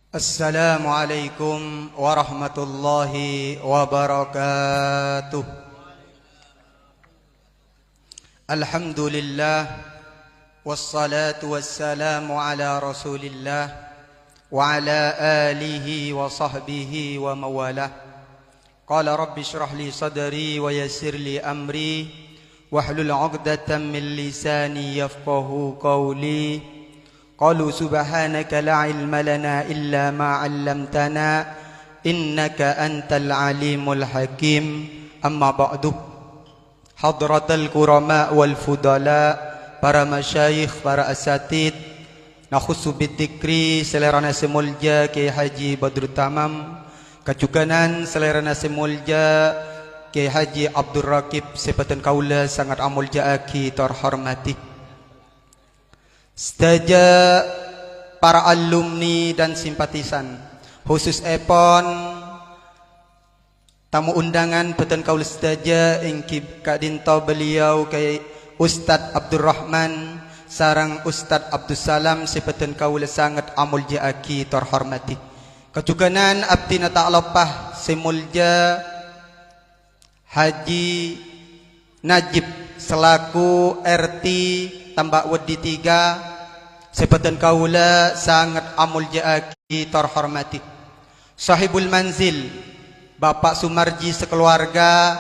Assalamualaikum warahmatullahi wabarakatuh. Alhamdulillah wassalatu wassalamu ala Rasulillah wa ala alihi wa sahbihi wa mawalah. Qala rabbi shrah li sadri wa yassir li amri wahlul 'uqdatam min lisani yafqahu qawli. Qalu subhanaka la ilma lana illa ma 'allamtana innaka antal alimul hakim. Amma ba'du. Hadratal kurama wal fudala, para masyayikh, para asatid, nakhussu bidzikri selerana semulja Kiai Haji Badrut Tamam, kacukanan selerana semulja Kiai Haji Abdul Rakib sepatan kaula sangat amulja aki terhormati. Sedaja para alumni dan simpatisan, khusus epon tamu undangan peten kaul sedaja ingkib kadinto beliau kay Ustad Abdul Rahman sarang Ustad Abdul Salam sepeten kaul sangat amulja aki terhormati. Kecukanan abdi na ta'lopah semulja Haji Najib selaku RT Tambak Wedi 3 sepatan kaula sangat amulja aki terhormati. Sahibul manzil Bapak Sumarji sekeluarga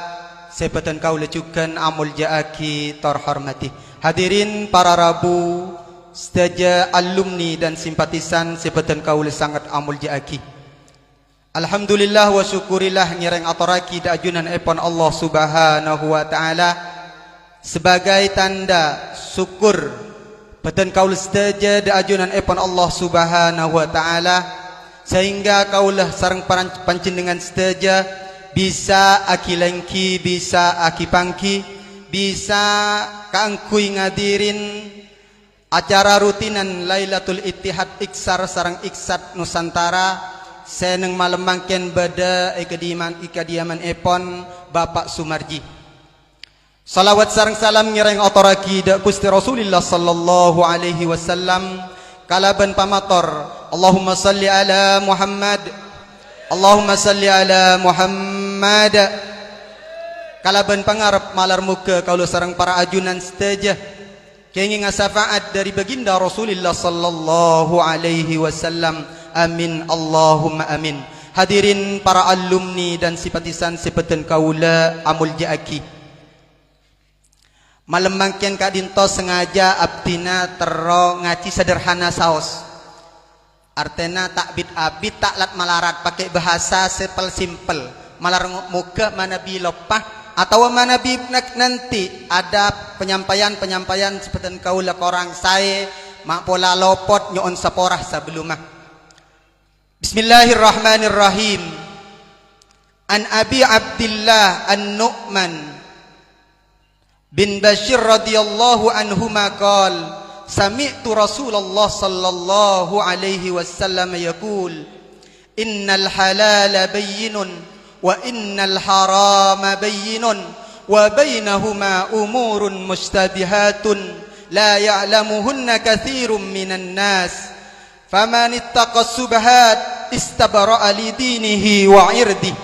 sepatan kaula cukan amulja aki terhormati. Hadirin para rabu sedaja alumni dan simpatisan sepatan kaula sangat amulja aki. Alhamdulillah wa syukurillah ngireng atoraki da ajunan epon Allah subhanahu wa ta'ala sebagai tanda syukur peten kaul sedaja da ajunan epon Allah subhanahu wa ta'ala sehingga kaulah sarang pancendengan sedaja bisa aki lengki, bisa aki pangki, bisa kaangkuy ngadirin acara rutinan Lailatul Ittihad Iksar sarang Iksat Nusantara seneng malam mangken bada ikadiaman epon Bapak Sumarji. Salawat sareng salam ngireng otoraki da Gusti Rasulillah sallallahu alaihi wasallam kalaban pamator Allahumma salli ala Muhammad, Allahumma salli ala Muhammad. Kalaban pangarep malar muka kaulo sareng para ajunan sedaja kenging syafaat dari baginda Rasulillah sallallahu alaihi wasallam. Amin Allahumma amin. Hadirin para alumni dan simpatisan sepeten kaula amulja aki. Malam mangkian kak dinto sengaja abdina tero ngaci sederhana saos. Artena tak bit abit tak lat malarat pakai bahasa simpel malar muka mana bi lopah atau mana bi nanti ada penyampaian sepeten kaula korang saya mak pola lopot nyon saporah sebelumah. Bismillahirrahmanirrahim. An Abi Abdillah An-Nu'man bin Bashir radhiyallahu anhuma qala sami'tu Rasulullah sallallahu alaihi wasallam yaqul innal halala bayyinun wa innal harama bayyinun wa bainahuma umurun mushtabihatun la ya'lamuhunna katsirun minan nas faman ittaqas subhat istabara'a li dinihi wa 'irdihi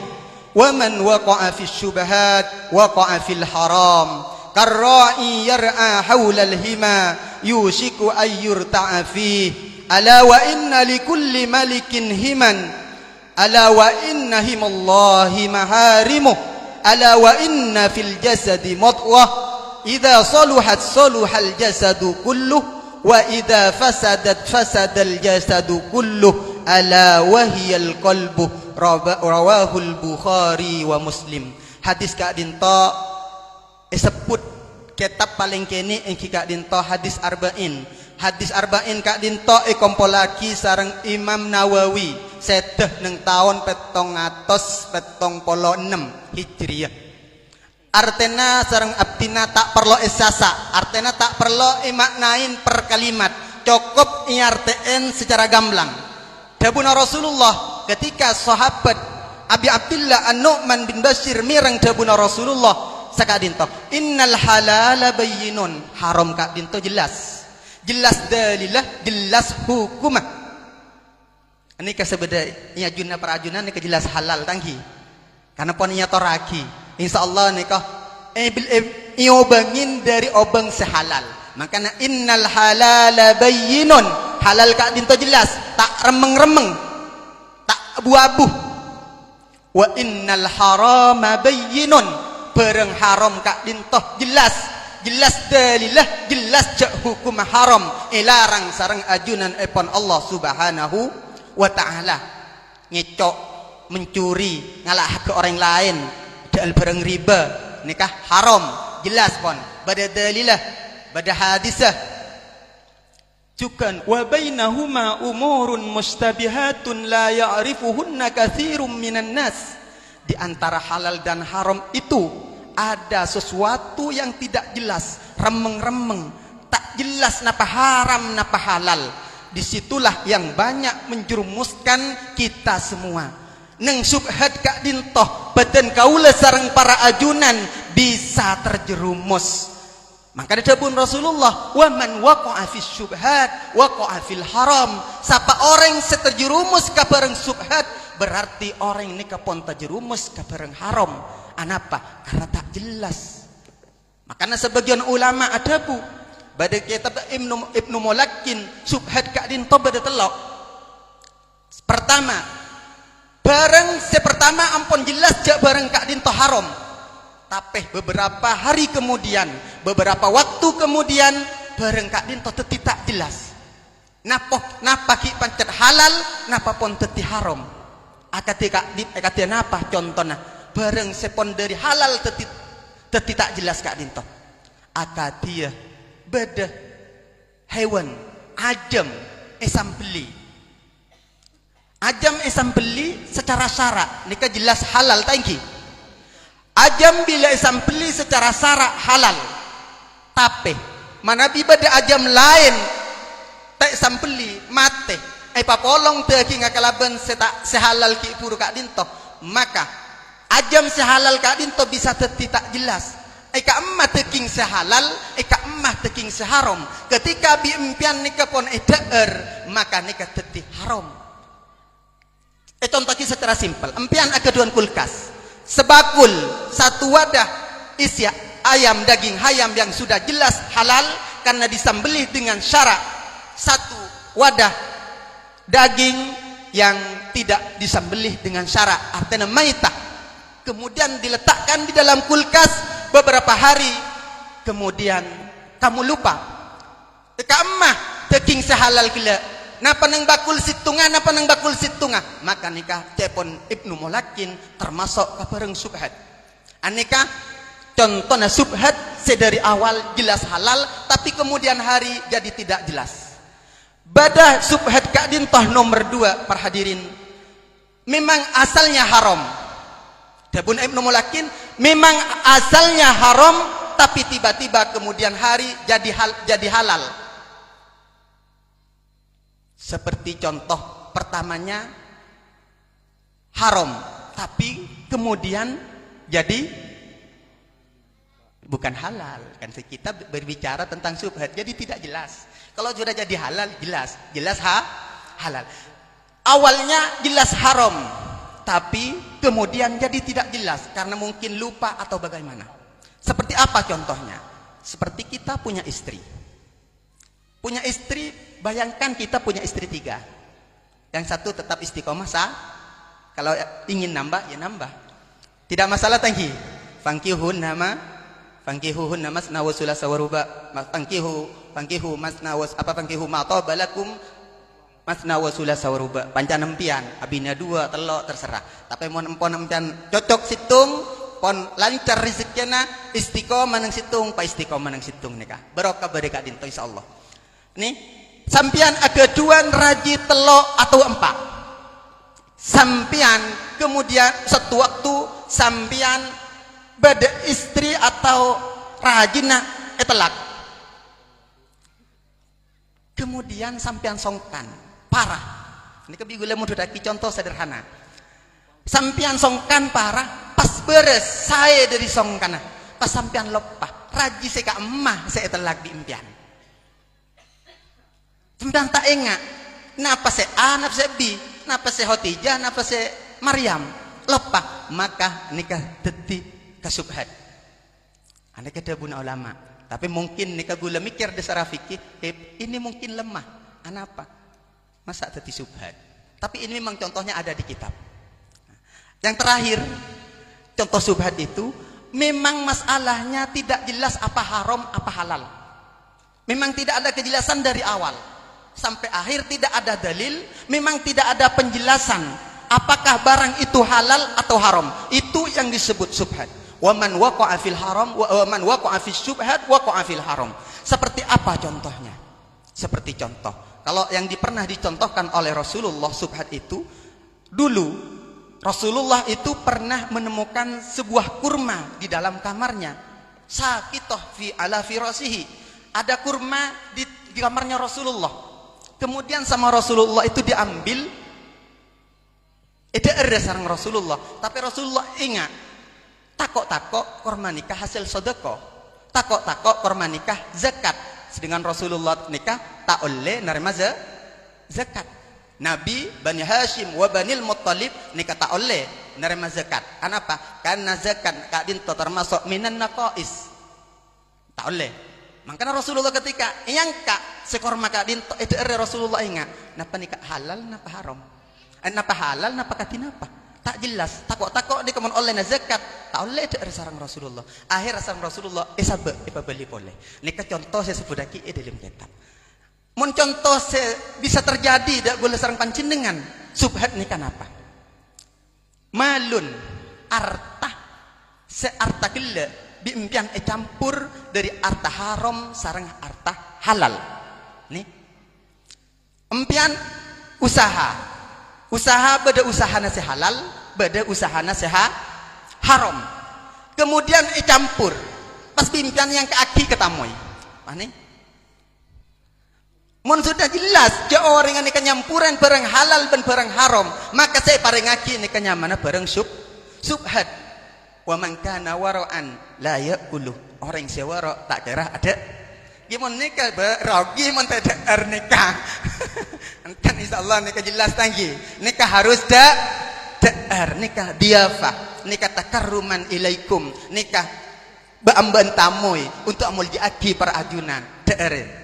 wa man waqa'a fis syubhat waqa'a fil haram karra'i yar'a hawla al-hima yushiku ay yurta'a fihi ala wa inna likulli malikin himan ala wa inna himallahi maharimuh ala wa inna fil jasadi mudghah idza saluhat saluhal jasadu kulluh wa idza fasadat fasadal jasadu kulluh ala wahiyal qalbu rawahul Bukhari wa Muslim. Hadis kak dinto sebut kitab paling kene engki kak dinto hadis arba'in. Hadis arba'in kak dinto kompolaki sareng Imam Nawawi sedeh neng tahun 776 Hijriah. Artena sareng abdina tak perlu esasa, artena tak perlu imaknain per kalimat, cukup iarteen secara gamblang. Dabuna Rasulullah ketika sahabat Abi Abdillah An-Nu'man bin Bashir mireng dabuna Rasulullah sakadinto innal halala bayyinun, haram kak dinto jelas dalilah, jelas hukumah. Ini sebeda junna perajunan ini jelas halal tangki. Karena poninya toraki. Insyaallah nikah iobangin dari obang sehalal. Makanya innal halala bayyinun. Halal kak dinto jelas, tak remeng-remeng, tak abu-abu. Wa innal harama bayyinun. Bareng haram kak dinto jelas. Jelas dalilah, jelas cak hukum haram. Larang sarang ajunan epon Allah Subhanahu wa ta'ala. Ngecok, mencuri, ngalah ke orang lain, dal barang riba, nikah haram, jelas pon. Bada dalilah, bada hadisah. Cukan wa bainahuma umurun mustabihatun la ya'rifuhunna katsirun minan nas. Di antara halal dan haram itu ada sesuatu yang tidak jelas, remeng-remeng, tak jelas napa haram napa halal. Disitulah yang banyak menjerumuskan kita semua. Neng subhat kak dintoh badan kaula sareng para ajunan bisa terjerumus. Maka dapun Rasulullah, wa man waqa'a fis syubhat waqa'a fil haram. Sapa orang seterjerumus ka bareng subhat, berarti orang ini kapon terjerumus ka bareng haram. Anapa? Karena tak jelas. Makanya sebagian ulama ada bu pada kitab Ibnu Mulakin subhat kak dinto pada telok. Pertama, bareng sepertama ampun jelas jak bareng kak dinto haram. Tapi beberapa hari kemudian, beberapa waktu kemudian bareng kak dinto teti tak jelas. Napa ki pancet halal, napa pon teti haram. Akati kak napa contohnya? Bareng sepon dari halal teti tak jelas kak dinto. Akatia beda hewan ajam esambeli. Ajam esambeli secara syarak nikah jelas halal tangki. Ajam bila esambeli secara syarak halal. Tapi mana bibada ajam lain tak sambeli mate. Papolong teki ngakalaban sehalal ki puru kak dinto. Maka ajam sehalal kak dinto bisa teti tak jelas. Eka emah teking sehalal, eka emah teking seharam. Ketika biimpian nikah pon maka nikah teti haram. Contohnya secara simpel. Empian akeduan kulkas. Sebakul satu wadah isi ayam daging hayam yang sudah jelas halal karena disembelih dengan syarat. Satu wadah daging yang tidak disembelih dengan syarat, artinya maitah. Kemudian diletakkan di dalam kulkas beberapa hari, kemudian kamu lupa. Teka emah teking sehalal gila. Napa neng bakul situnga, napa neng bakul situnga. Maka nikah cepon Ibnu Mulakin termasuk kabareng subhat. Aneka contohnya subhat sedari awal jelas halal, tapi kemudian hari jadi tidak jelas. Badah subhat kak dintoh nomor 2 para hadirin. Memang asalnya haram. Dabun Ibnu Mulakin memang asalnya haram, tapi tiba-tiba kemudian hari jadi halal. Seperti contoh pertamanya haram, tapi kemudian jadi bukan halal. Kan kita berbicara tentang subhat, jadi tidak jelas. Kalau sudah jadi halal jelas halal. Awalnya jelas haram, tapi kemudian jadi tidak jelas karena mungkin lupa atau bagaimana. Seperti apa contohnya? Seperti kita punya istri. Punya istri, bayangkan kita punya istri 3. Yang satu tetap istiqomah sah. Kalau ingin nambah, ya nambah. Tidak masalah tangki. Fangkihuhun nama masna wa sulasa wa ruba. Fangkihu masna wa fangkihu ma tabalakum masna wa sulasa wa ruba. Pancan empian, abina 2 telok terserah. Tapi mon empon empian cocok situng, pon lancar rezekinya, istiqomah nang situng, pa istiqomah nang situng nikah. Barokah bareka dinto insyaallah. Nih, sampian ageduan raji telok atau 4. Sampian kemudian satu waktu sampian beda istri atau rajina telak. Kemudian sampian songkan parah. Ini kebigule mududaki contoh sederhana. Sampian songkan parah, pas beres saya dari songkana. Pas sampian lopah, raji seka emah saya telak di impian. Sampian tak enggak. Napa saya A, napa saya B. napa se Khadijah napa se Maryam lepah maka nikah dadi kasubhat. Ane kada buna ulama. Tapi mungkin nikah gula mikir dasar fikih, ini mungkin lemah. Anapa? Masa dadi subhat. Tapi ini memang contohnya ada di kitab. Yang terakhir, contoh subhat itu memang masalahnya tidak jelas apa haram apa halal. Memang tidak ada kejelasan dari awal sampai akhir, tidak ada dalil, memang tidak ada penjelasan apakah barang itu halal atau haram. Itu yang disebut subhat. Wa man waqa'a fil haram wa man waqa'a fis subhat waqa'a fil haram. Seperti apa contohnya? Seperti contoh, kalau yang pernah dicontohkan oleh Rasulullah subhat itu, dulu Rasulullah itu pernah menemukan sebuah kurma di dalam kamarnya. Sakitoh fi ala firasihi. Ada kurma di kamarnya Rasulullah. Kemudian sama Rasulullah itu diambil. Itu ada sarang Rasulullah. Tapi Rasulullah ingat, takok-takok kurma nikah hasil sedekah. Takok-takok kurma nikah zakat. Sedangkan Rasulullah nikah tak oleh nerima zakat. Nabi Bani Hashim wa Banil Muttalib nikah tak oleh nerima zakat. Kenapa? Karena zakat kadin termasuk minan naqais. Tak oleh. Makanya Rasulullah ketika yang sekorma kadin itu Rasulullah ingat, napa nikah halal napa haram? Napa halal napa katin apa? Tak jelas. Takok-takok di kemun oleh zakat. Tak oleh itu sarang Rasulullah. Akhir sarang Rasulullah sabe beli boleh. Nikah contoh saya sebut lagi dalam kitab. Mun contoh bisa terjadi dak boleh sarang pancindengan. Subhat nikah apa? Malun arta searta kille biimpian campur dari arta haram sarang arta halal. Nih. Empian usaha. Usaha beda usahana se halal, beda usahana se haram. Kemudian campur. Pas pimpian yang ke aki ketamui. Mana? Mun sudah jelas je orang ini kenyampuran barang halal dan barang haram, maka saya paring aki ini kenyamana barang subhat. Wa man kana wara'an la ya'kulu. Orang sewara tak kira ada. Gimana nikah berogi mun tidak nikah. Kan insyaallah nikah jelas tanggi. Nikah harus da'ar, nikah diafah, nikah takarruman ilaikum, nikah baamban tamoy untuk amul diaki para ajunan. Da'ar.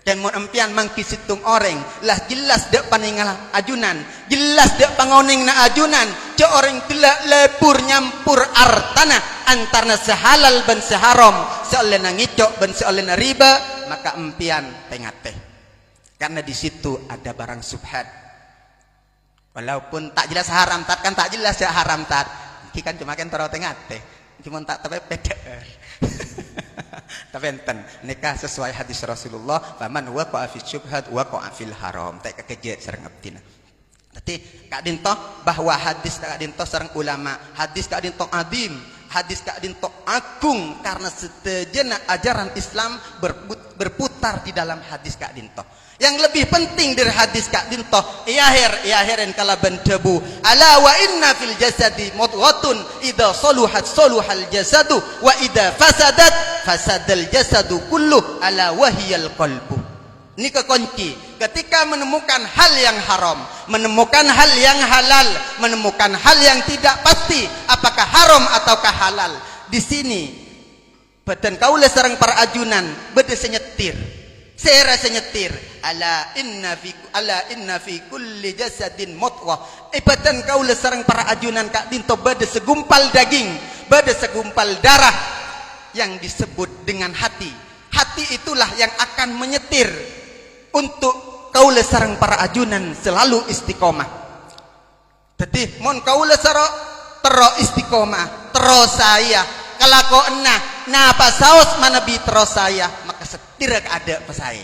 Dan mun empian mangki situng orang lah jelas dak paningal ajunan, jelas dak pangoning na ajunan, ce orang telak lebur nyampur artana antara sehalal ban seharam, seoleh ngicok ban seoleh riba, maka empian tengate. Karena di situ ada barang subhat. Walaupun tak jelas haram tat kan tak jelas ya haram tat. Ki kan cuma kan taro tengate. Cuma tak tapi beda. Tapi enten nikah sesuai hadis Rasulullah, faman waqa'a fi syubhat waqa'a fil haram. Tak kekejet sareng abdina. Tapi kak dinto bahwa hadis kak dinto sareng ulama, hadis kak dinto adim, hadis kak dinto agung karena setejena ajaran Islam berputar di dalam hadis kak dinto. Yang lebih penting dari hadis kak dinto iaherin kala bandebu ala wa inna fil jasadi mudghatun idza saluhat saluhal jasadu wa idza fasadat fasadal jasadu kullu ala wahiyal qalbu. Ini kekunci ketika menemukan hal yang haram, menemukan hal yang halal, menemukan hal yang tidak pasti apakah haram ataukah halal. Di sini badan kaula sareng para ajunan bede senyetir. Saya rasa nyetir ala inna fi kulli jasadin mutghah. Badan kaula sareng para ajunan kak dinto bade segumpal daging, bade segumpal darah yang disebut dengan hati. Hati itulah yang akan menyetir untuk kaula sareng para ajunan selalu istiqomah. Jadi mon kaula saro tero istiqomah, terus saya kalau napa saus manabi terus saya maka setirak ada pesai.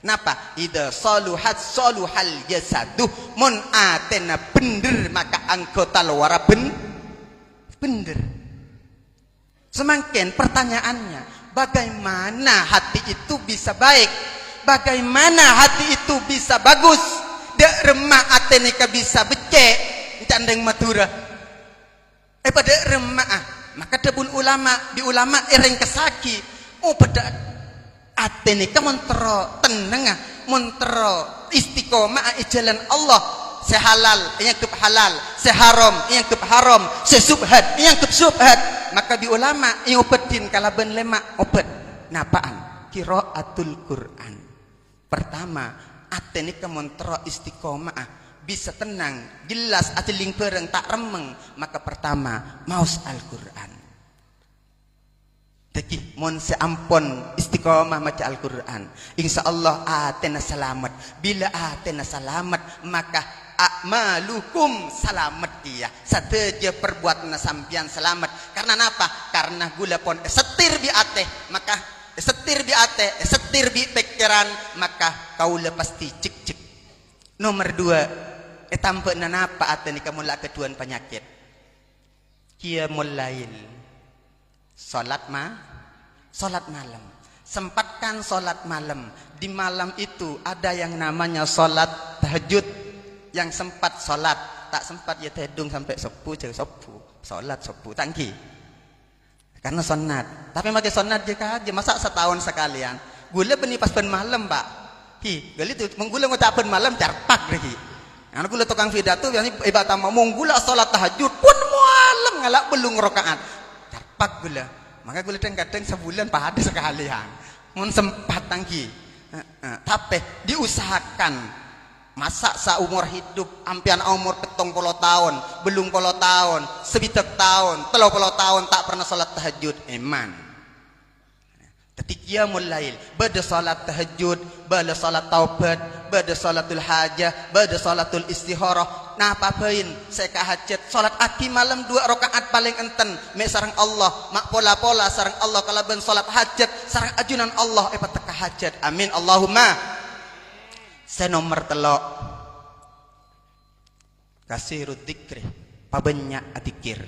Napa? Ida saluhat saluhal jasadu mun atena bener maka anggota luar bener. Semakin pertanyaannya, bagaimana hati itu bisa baik? Bagaimana hati itu bisa bagus? Dak remah atenika bisa becek, candeng matura. Pada remah maka debun ulama di ulama ereng kesaki pada atene ka montero tenang montero istiqomah jalan Allah sehalal yang kep halal, seharam yang kep haram, sesubhat yang kep subhat. Maka di ulama yang opetin kalaban lema opet napaan qiraatul Quran. Pertama ate ni kemontro istiqomah bisa tenang jelas ate ling pereng tak remeng, maka pertama maus Al-Quran. Taki mon seampun istiqomah maca Al-Quran, insyaallah atena selamat. Bila atena selamat maka a'malukum selamat dia. Sateja perbuatan sampian selamat. Karena apa? Karena gula pon setir bi ate, maka setir bi ate, setir bi pikiran, maka kaula pasti cek. Nomor 2 tampe nanapa ate ni kamu la ketuan penyakit. Qiyamul lail. Salat malam. Sempatkan salat malam. Di malam itu ada yang namanya salat tahajud. Yang sempat salat, tak sempat ya tedung sampai sepuh salat sepuh tangki. Karena sunat. Tapi pakai sunat aja masa setahun sekalian. Gula beni pas pen malam, Pak. Gali tu menggula ngutak pen malam carpak lagi. Anak gula tukang pidato biasanya ibadah ngomong gula salat tahajud pun malam ngalak belum rakaat. Carpak gula. Maka gula kadang sebulan pada sekalian. Mun sempat tangki. Tapi diusahakan masa seumur hidup ampian umur 70 tahun, belum 10 tahun, sebitek tahun, 30 tahun tak pernah salat tahajud iman. Ketika mulai bada salat tahajud, bada salat taubat, bada salatul hajah, bada salatul istikharah. Nah apain saya ke hajat salat aki malam 2 rakaat paling enten mek sareng Allah, mak pola-pola sareng Allah kalaban salat hajat sareng ajunan Allah teka hajat. Amin Allahumma. Saya nomor 3 kasirud dzikri pabanyak adzikir.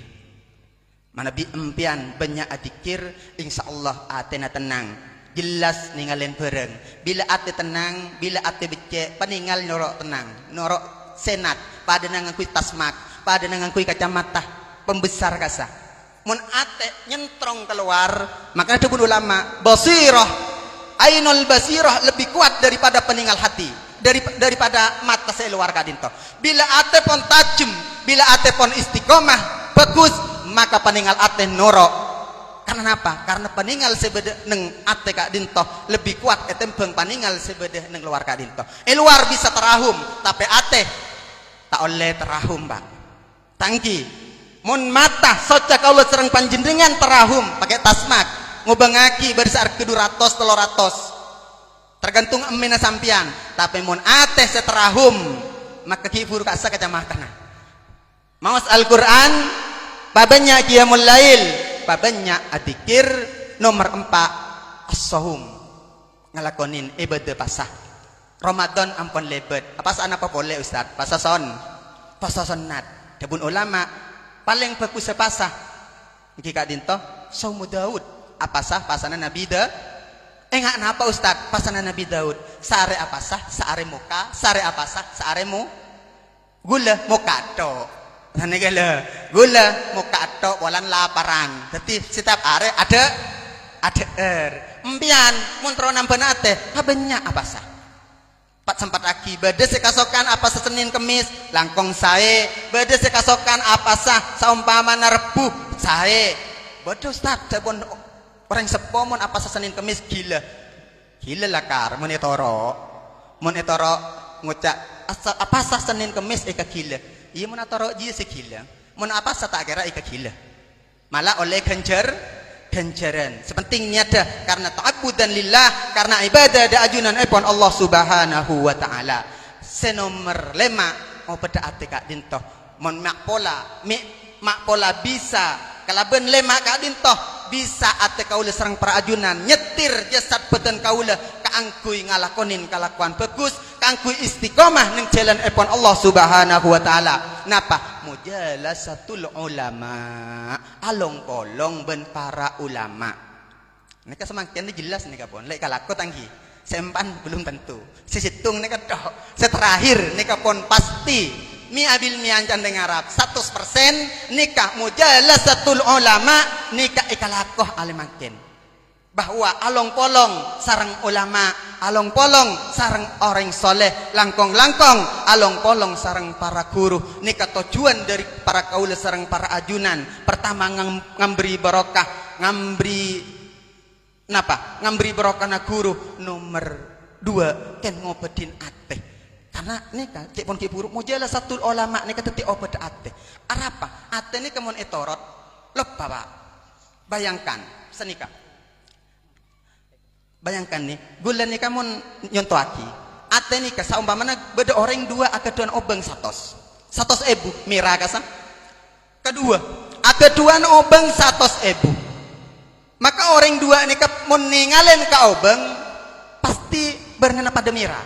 Mana bi empian banyak adzikir insyaallah atena tenang jelas ninggalin bareng. Bila ate tenang, bila ate becek paningal norok tenang, norok senat pada nangan kui tasmak, pada nangan kui kacamata pembesar kasa. Mun ate nyentrong keluar, maka ada ulama basirah, ainul basirah lebih kuat daripada peninggal hati, daripada mata saya luar kadinto. Bila ate pon tajam, bila ate pon istiqomah bagus, maka peninggal ate norok. Karena apa? Karena peninggal sebeda neng ate kak dinto lebih kuat etempeng peninggal sebeda neng luar kak dinto. Luar bisa terahum, tapi ate tak oleh terahum, Pak. Tangki, mun mata soca kaulah serang panjenengan terahum pakai tasmak, ngobangaki bersar ke 200 300. Tergantung emena sampian. Tapi mun ate seterahum, maka kifur kasa kacamata. Maus Al-Quran, babanya qiyamul lail, babanya adzikir. Nomor 4 as-sahum, ngalakonin ibadah pasah. Ramadan ampun lebet. Apa sana apa boleh Ustaz? Pasah sunat. Dabun ulama paling bagus sepasah. Iki kak dinto saumu Daud. Apa sah pasana Nabi Daud? Enggak napa Ustaz? Pasana Nabi Daud. Sare apa sah? Sare muka. Sare apa sah? Sare mu gula muka tok. Nanegala gula muka tok walan laparan. Jadi setiap hari ada empian muntro nampanate habenya apa sah? Pat sempat aki bade sekasokan apa Senin Kemis langkong sae, bade sekasokan apa sah saumpama Rebu sae. Bade Ustaz sabun orang sepomon apa Senin Kemis gila lakar mun etoro ngucap apa sah Senin Kemis eka gila. Iya mun atoro ji segila. Mun apa sah tak kira eka gila. Malah oleh ganjaran. Sepentingnya ada karena ta'abbudan lillah, karena ibadah ada ajunan epon Allah Subhanahu wa taala. Senomor 5 mau pada ate kak dintoh. Mon mak pola bisa kalaben lema kak dintoh bisa ate kaula serang para ajunan nyetir jasad badan kaula kaangkui ngalakonin kalakuan bagus, kaangkui istiqomah ning jalan epon Allah Subhanahu wa taala. Napa? Mujalasatul ulama, along-kolong ben para ulama. Nika semakin jelas nika pon. Lek kalako tangki, sempan belum tentu. Sisitung nika tok. Seterakhir nika pon pasti. Mi abil mi ancan dengarap 100% nikah mujalasatul ulama, nikah ikalakoh alimakin. bahwa along polong sarang ulama, along polong sarang orang soleh, langkong-langkong along polong sarang para guru. Nika tujuan dari para kaula sarang para ajunan. Pertama ngamberi barokah, ngamberi barokah na guru. Nomor 2 ken ngobedin ateh. Karena nika cek pon ki buruk mo jala satu ulama nika teti obed ateh. Arapa? Ateh ni kemon etorot. Lepa Pak. Bayangkan senika. Bayangkan nih, gula nih kamu nyontoaki. Ate nih saumpamana beda orang 2 akeduan obeng 100 ebu mira kasam. Kedua, akeduan obeng 100 ebu. Maka orang 2 nih mun ningalen ka obeng pasti bernena pada mira.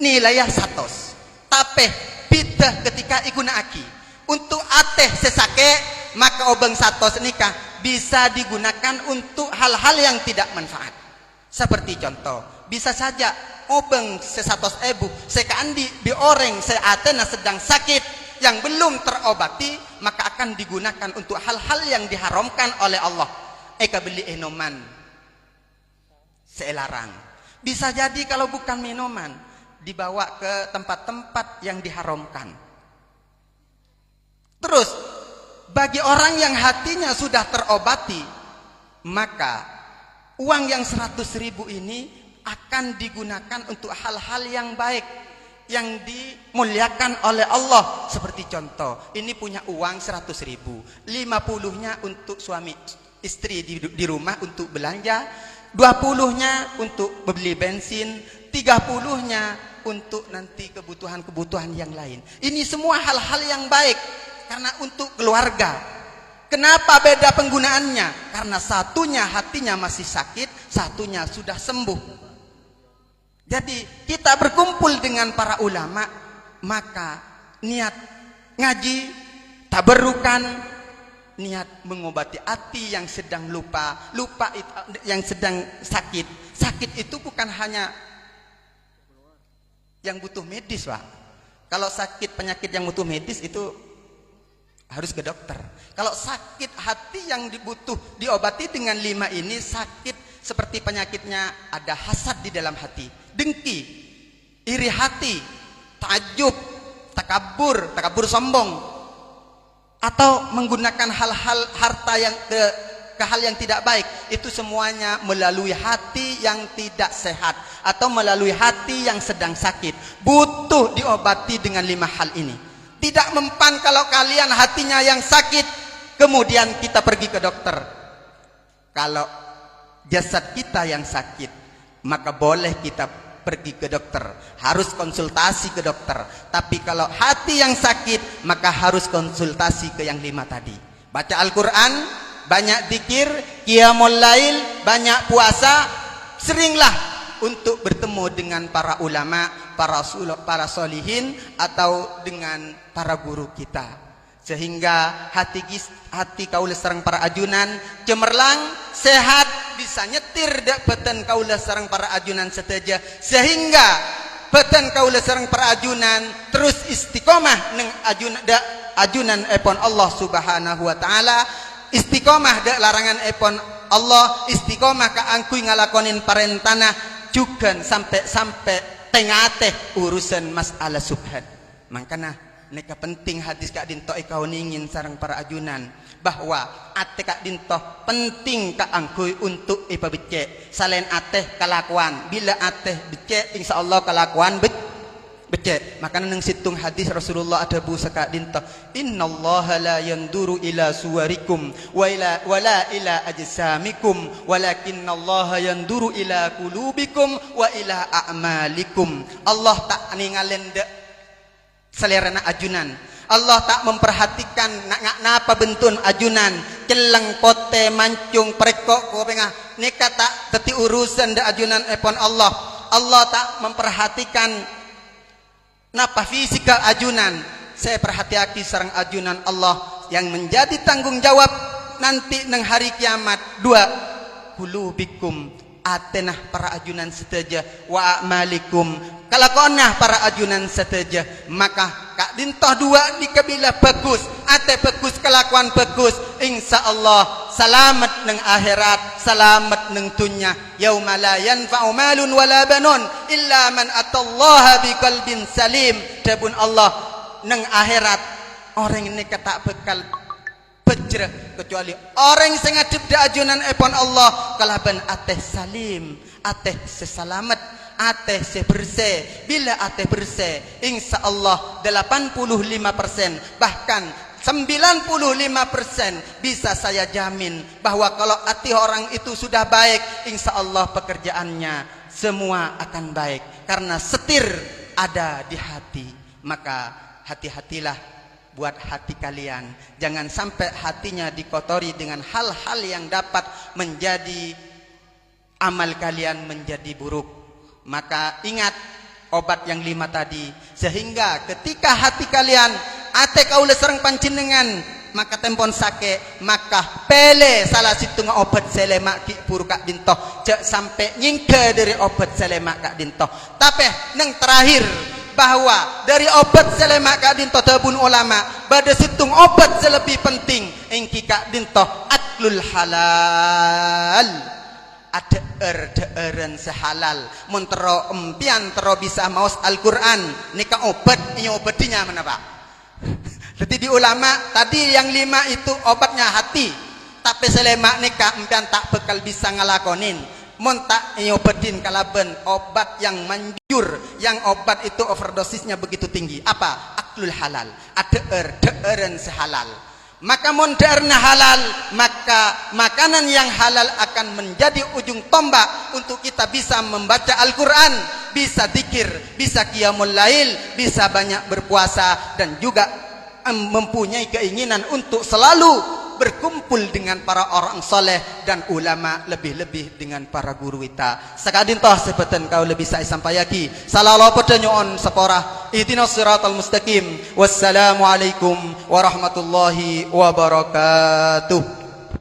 Nilai 100. Tapi beda ketika igunaaki. Untuk ateh sesake maka obeng 100 nikah bisa digunakan untuk hal-hal yang tidak manfaat. Seperti contoh, bisa saja obeng 100 ebu sekandi di orang seatena sedang sakit yang belum terobati, maka akan digunakan untuk hal-hal yang diharamkan oleh Allah. Eka beli minuman selarang. Bisa jadi kalau bukan minuman dibawa ke tempat-tempat yang diharamkan. Terus bagi orang yang hatinya sudah terobati, maka uang yang 100.000 ini akan digunakan untuk hal-hal yang baik yang dimuliakan oleh Allah. Seperti contoh, ini punya uang 100.000, 50-nya untuk suami istri di rumah untuk belanja, 20-nya untuk beli bensin, 30-nya untuk nanti kebutuhan-kebutuhan yang lain. Ini semua hal-hal yang baik karena untuk keluarga. Kenapa beda penggunaannya? Karena satunya hatinya masih sakit, satunya sudah sembuh. Jadi kita berkumpul dengan para ulama, maka niat ngaji, tabarukan, niat mengobati hati yang sedang lupa yang sedang sakit. Sakit itu bukan hanya yang butuh medis, Pak. Kalau sakit penyakit yang butuh medis itu harus ke dokter. Kalau sakit hati yang dibutuh diobati dengan 5 ini, sakit seperti penyakitnya ada hasad di dalam hati, dengki, iri hati, takjub, takabur sombong, atau menggunakan hal-hal harta yang ke hal yang tidak baik. Itu semuanya melalui hati yang tidak sehat atau melalui hati yang sedang sakit. Butuh diobati dengan 5 hal ini. Tidak mempan kalau kalian hatinya yang sakit kemudian kita pergi ke dokter. Kalau jasad kita yang sakit, maka boleh kita pergi ke dokter, harus konsultasi ke dokter. Tapi kalau hati yang sakit, maka harus konsultasi ke yang 5 tadi. Baca Al-Quran, banyak zikir, qiyamul lail, banyak puasa. Seringlah untuk bertemu dengan para ulama, para solihin, atau dengan para guru kita, sehingga hati kaula sareng para ajunan cemerlang, sehat, bisa nyetir dak beten kaula sareng para ajunan seteja, sehingga beten kaula sareng para ajunan terus istiqomah neng ajunan epon Allah Subhanahu wa taala, istiqomah dak larangan epon Allah, istiqomah kaangkuy ngalakonin parentana juga sampai tengah urusan masalah subhan. Makanya neka penting hadis Kak Dinto ikau ningin sarang para ajunan bahwa ate Kak Dinto penting ka angkuy untuk ipa becek. Selain ate kelakuan, bila ate becek insyaallah kelakuan becek. Makanya nang situng hadis Rasulullah ada busa Kak Dinto, innallaha la yanduru ila suwarikum wala ila ajsamikum walakinallaha yanduru ila qulubikum wa ila a'malikum. Allah tak ningalen de selerana ajunan. Allah tak memperhatikan napa bentun ajunan, celeng pote mancung prekok ko pengah nika tak teti urusan de ajunan epon Allah. Allah tak memperhatikan napa fisikal ajunan. Saya perhatiaki sarang ajunan Allah yang menjadi tanggung jawab nanti nang hari kiamat. 2 qulubikum, atenah para ajunan seteja, wa a'malikum, kalakonah para ajunan seteja. Maka Kak Dintoh 2 di kabila bagus, ate bagus, kelakuan bagus, insyaallah selamat neng akhirat, selamat neng dunya. Yauma la yanfa'u malun wala banun illa man atallaha biqalbin salim. Dabun Allah neng akhirat orang ini kata bekal bejreh kecuali orang sing ngadep da ajunan epon Allah kalaban ateh salim, ateh sesalamet, ateh sebersih. Bila ateh bersih, insyaallah 85% bahkan 95% bisa saya jamin bahwa kalau hati orang itu sudah baik, insyaallah pekerjaannya semua akan baik karena setir ada di hati. Maka hati-hatilah buat hati kalian, jangan sampai hatinya dikotori dengan hal-hal yang dapat menjadi amal kalian menjadi buruk. Maka ingat obat yang 5 tadi, sehingga ketika hati kalian ate kaula serang panjenengan maka tempon sake, maka pele salah situ obat selemak ki puru kak dintoh cek sampai nyingke dari obat selemak kak dintoh. Tapi neng terakhir bahwa dari obat selemak kak dintoh tabun ulama pada situng obat selebih penting engki kak dintoh aklul halal. Ada deeren sehalal montero empian tero bisa maus Al-Quran nikah obat ini obatinya mana pak. Jadi di ulama tadi yang 5 itu obatnya hati, tapi selemak nikah empian tak bekal bisa ngalakonin montak ini obatin kalaben obat yang manjur, yang obat itu overdosisnya begitu tinggi. Apa? Aklul halal. Ada deeren sehalal. Maka monderna halal, maka makanan yang halal akan menjadi ujung tombak untuk kita bisa membaca Al-Quran, bisa zikir, bisa qiyamul lail, bisa banyak berpuasa, dan juga mempunyai keinginan untuk selalu berkumpul dengan para orang soleh dan ulama, lebih-lebih dengan para guru kita. Sekadin toh sebeten kau lebih saya sampaiaki. Salah pada nyon seporah. Ihdinas siratal mustaqim. Wassalamualaikum warahmatullahi wabarakatuh.